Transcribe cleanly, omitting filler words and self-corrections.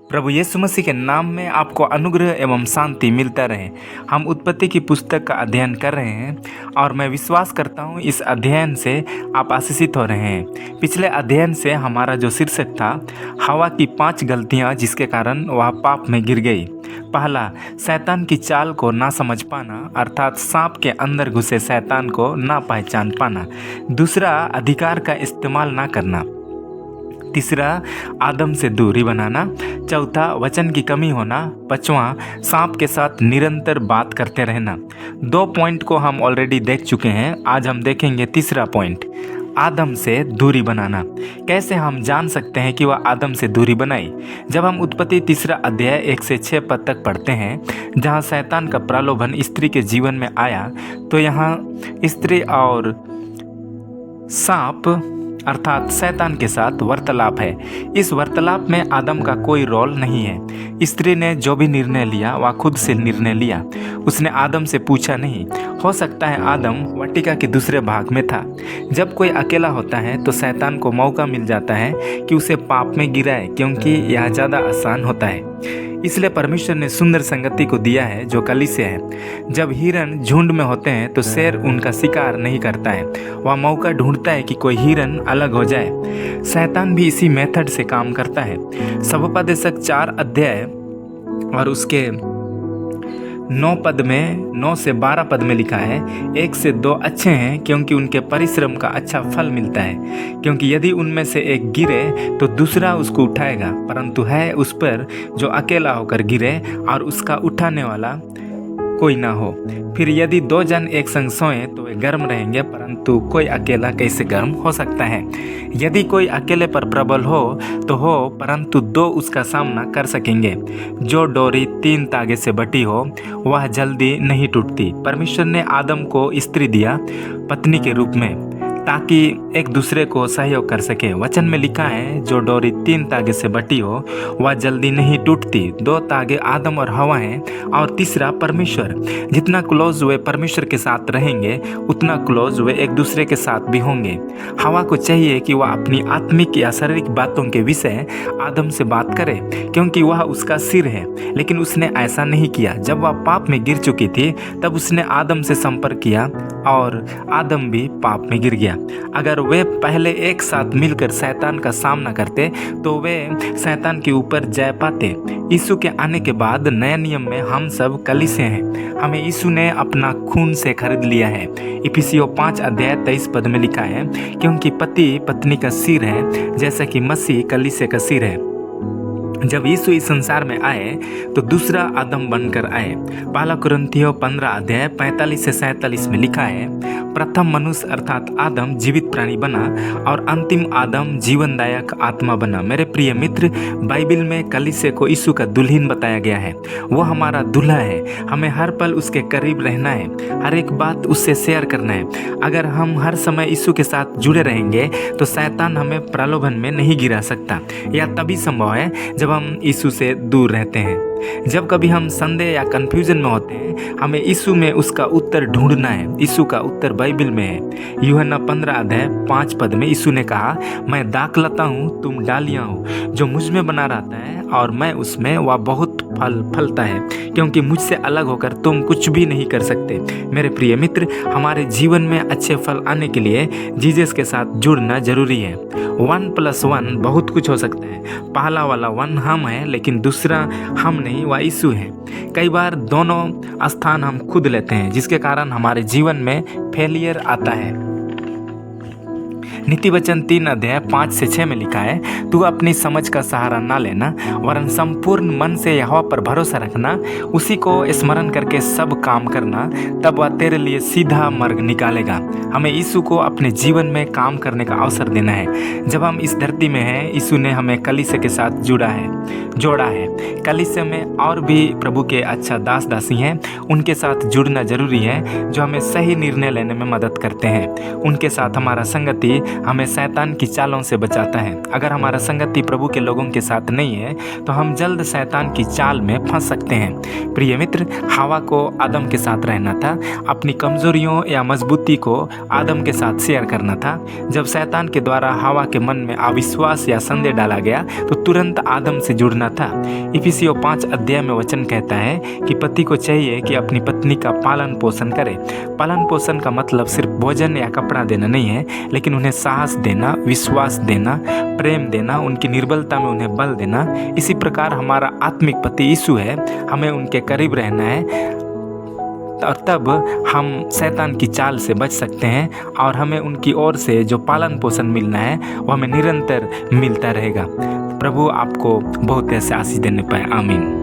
प्रभु यीशु मसीह के नाम में आपको अनुग्रह एवं शांति मिलता रहे। हम उत्पत्ति की पुस्तक का अध्ययन कर रहे हैं और मैं विश्वास करता हूँ इस अध्ययन से आप आशीषित हो रहे हैं। पिछले अध्ययन से हमारा जो शीर्षक था, हवा की 5 गलतियाँ जिसके कारण वह पाप में गिर गई। पहला, शैतान की चाल को ना समझ पाना, अर्थात सांप के अंदर घुसे शैतान को ना पहचान पाना। दूसरा, अधिकार का इस्तेमाल ना करना। तीसरा, आदम से दूरी बनाना। चौथा, वचन की कमी होना। पांचवा, सांप के साथ निरंतर बात करते रहना। 2 पॉइंट को हम ऑलरेडी देख चुके हैं। आज हम देखेंगे तीसरा पॉइंट, आदम से दूरी बनाना। कैसे हम जान सकते हैं कि वह आदम से दूरी बनाई? जब हम उत्पत्ति 3 अध्याय 1 से 6 पद तक पढ़ते हैं, जहाँ शैतान का प्रलोभन स्त्री के जीवन में आया, तो यहाँ स्त्री और सांप अर्थात शैतान के साथ वार्तालाप है। इस वार्तालाप में आदम का कोई रोल नहीं है। स्त्री ने जो भी निर्णय लिया वह खुद से निर्णय लिया, उसने आदम से पूछा नहीं। हो सकता है आदम वाटिका के दूसरे भाग में था। जब कोई अकेला होता है तो शैतान को मौका मिल जाता है कि उसे पाप में गिराए, क्योंकि यह ज़्यादा आसान होता है। इसलिए परमेश्वर ने सुंदर संगति को दिया है जो कलीसिया है। जब हिरन झुंड में होते हैं तो शेर उनका शिकार नहीं करता है, वह मौका ढूंढता है कि कोई हिरन अलग हो जाए। शैतान भी इसी मेथड से काम करता है। सभोपदेशक 4 अध्याय और उसके 9 से 12 पद में लिखा है, 1 से 2 अच्छे हैं क्योंकि उनके परिश्रम का अच्छा फल मिलता है, क्योंकि यदि उनमें से एक गिरे तो दूसरा उसको उठाएगा, परंतु है उस पर जो अकेला होकर गिरे और उसका उठाने वाला कोई ना हो। फिर यदि 2 जन एक संग सोएं तो वे गर्म रहेंगे, परंतु कोई अकेला कैसे गर्म हो सकता है? यदि कोई अकेले पर प्रबल हो तो हो, परंतु 2 उसका सामना कर सकेंगे। जो डोरी 3 तागे से बटी हो वह जल्दी नहीं टूटती। परमेश्वर ने आदम को स्त्री दिया पत्नी के रूप में, ताकि एक दूसरे को सहयोग कर सके। वचन में लिखा है, जो डोरी 3 तागे से बटी हो वह जल्दी नहीं टूटती। 2 तागे आदम और हवा हैं और तीसरा परमेश्वर। जितना क्लोज वे परमेश्वर के साथ रहेंगे उतना क्लोज वे एक दूसरे के साथ भी होंगे। हवा को चाहिए कि वह अपनी आत्मिक या शारीरिक बातों के विषय आदम से बात करे, क्योंकि वह उसका सिर है, लेकिन उसने ऐसा नहीं किया। जब वह पाप में गिर चुकी थी तब उसने आदम से संपर्क किया और आदम भी पाप में गिर गया। अगर वे पहले एक साथ मिलकर शैतान का सामना करते तो वे शैतान के ऊपर जय पाते। यीशु के आने के बाद नए नियम में हम सब कलीसिया हैं। हमें यीशु ने अपना खून से खरीद लिया है। इफिसियों 5 अध्याय 23 पद में लिखा है, क्योंकि पति पत्नी का सिर है जैसा कि मसीह कलीसिया का सिर है। जब यीशु इस संसार में आए तो दूसरा आदम बनकर आए। पहला कुरिन्थियों 15 अध्याय 45 से 47 में लिखा है, प्रथम मनुष्य अर्थात आदम जीवित प्राणी बना और अंतिम आदम जीवनदायक आत्मा बना। मेरे प्रिय मित्र, बाइबल में कलीसिया को यीशु का दुल्हन बताया गया है। वो हमारा दूल्हा है। हमें हर पल उसके करीब रहना है, हर एक बात उससे शेयर करना है। अगर हम हर समय यीशु के साथ जुड़े रहेंगे तो शैतान हमें प्रलोभन में नहीं गिरा सकता। यह तभी संभव है जब हम यीशु से दूर रहते हैं। जब कभी हम संदेह या कंफ्यूजन में होते हैं, हमें यीशु में उसका उत्तर ढूंढना है। यीशु का उत्तर बाइबल में है। यूहन्ना 15 अध्याय 5 पद में यीशु ने कहा, मैं दाखलता हूँ, तुम डालियाँ हो। जो मुझ में बना रहता है और मैं उसमें, वह बहुत फल फलता है, क्योंकि मुझसे अलग होकर तुम कुछ भी नहीं कर सकते। मेरे प्रिय मित्र, हमारे जीवन में अच्छे फल आने के लिए जीसस के साथ जुड़ना जरूरी है। 1 + 1 बहुत कुछ हो सकता है। पहला वाला 1 हम है, लेकिन दूसरा हम नहीं, वह यीशु है। कई बार दोनों स्थान हम खुद लेते हैं, जिसके कारण हमारे जीवन में फेलियर आता है। नीति वचन 3 अध्याय 5 से 6 में लिखा है, तू अपनी समझ का सहारा ना लेना, वरन संपूर्ण मन से यहोवा पर भरोसा रखना, उसी को स्मरण करके सब काम करना, तब वह तेरे लिए सीधा मार्ग निकालेगा। हमें यीशु को अपने जीवन में काम करने का अवसर देना है। जब हम इस धरती में हैं, यीशु ने हमें कलीसिया के साथ जोड़ा है। कलीसिया में और भी प्रभु के अच्छा दास दासी हैं, उनके साथ जुड़ना जरूरी है, जो हमें सही निर्णय लेने में मदद करते हैं। उनके साथ हमारा संगति हमें शैतान की चालों से बचाता है। अगर हमारा संगति प्रभु के लोगों के साथ नहीं है तो हम जल्द शैतान की चाल में फंस सकते हैं। प्रिय मित्र, हवा को आदम के साथ रहना था, अपनी कमजोरियों या मजबूती को आदम के साथ शेयर करना था। जब शैतान के द्वारा हवा के मन में अविश्वास या संदेह डाला गया तो तुरंत आदम से जुड़ना था। इफिसियों 5 अध्याय में वचन कहता है कि पति को चाहिए कि अपनी पत्नी का पालन पोषण करे। पालन पोषण का मतलब सिर्फ भोजन या कपड़ा देना नहीं है, लेकिन उन्हें साहस देना, विश्वास देना, प्रेम देना, उनकी निर्बलता में उन्हें बल देना। इसी प्रकार हमारा आत्मिक पति यीशु है, हमें उनके करीब रहना है और तब हम शैतान की चाल से बच सकते हैं और हमें उनकी ओर से जो पालन पोषण मिलना है वो हमें निरंतर मिलता रहेगा। प्रभु आपको बहुत ऐसे आशीष देने पाए। आमीन।